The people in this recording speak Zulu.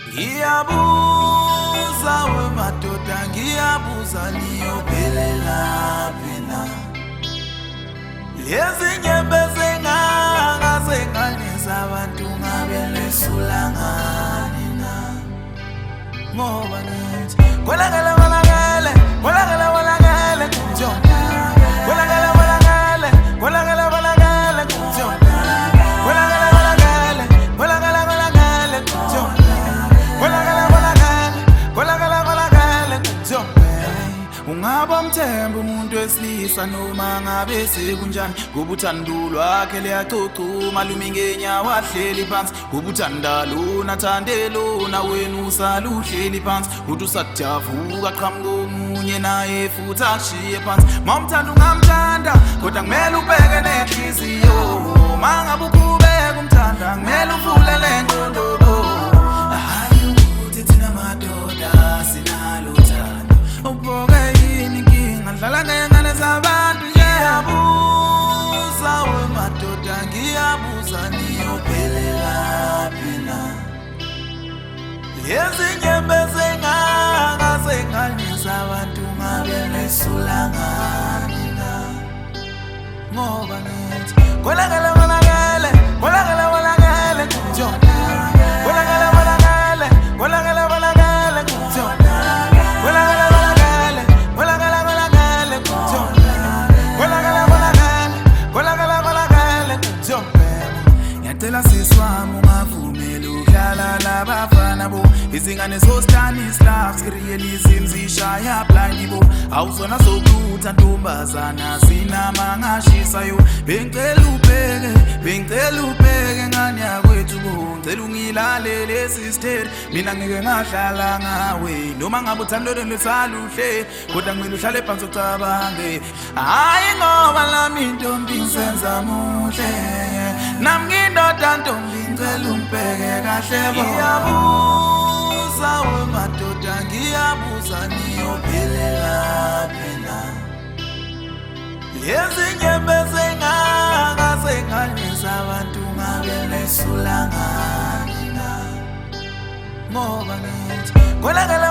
Ngiyabuza wemadoda ngiyabuza niyophelela phela lezi nyembe zengangaze abantu ngabe lesulangani na ngoba ngithi kolakala kunjona kolakala kunjona ungaba mthembu umuntu wesilisa noma ngabe sekunjani ngoba uthando lwakhe liyacucuma lumi ngenyawo ahleli phansi ngoba uthanda lona thande lona wena usaluhleli phansi uthi usadavuka qhamuka omunye naye futhi ashiye phansi mamthanda ungamthanda kodwa kumele ubheke nenhliziyo mangabe uqhubeka umthanda kumele uvulele ingqondo hayi ukuthi thina madoda sinalo uthando ubhoke Dlala ngengane zabantu ngiyabuza wemadoda ngiyabuza niyophelela phela lezi nyembe zengangaze abantu ngabe lesulangani na ngoba ngithi kolakala kunjona kolakala kunjona Ngiyacela siswami ungavumeli ukudlala labafana bo izingane zoStanislavs realism zishaya blind bo awuzona zokulutha ntombazana sinamangashisa yo bengicela ubheke ngani yakwethu bo ngicela ungilalele sister mina ngeke ngahlala ngawe noma ngabe uthando lwesaluhle kodwa ngimele uhlale phansi ucabange hayi ngoba lami intombi senza muhle nami ngindoda ntombi ngicela umbheke kahle bo ngiyabuza wemadoda ngiyabuza niyophelela phela lezi nyembe zengangaze abantu ngabe lesulangani na ngoba ngithi kolakala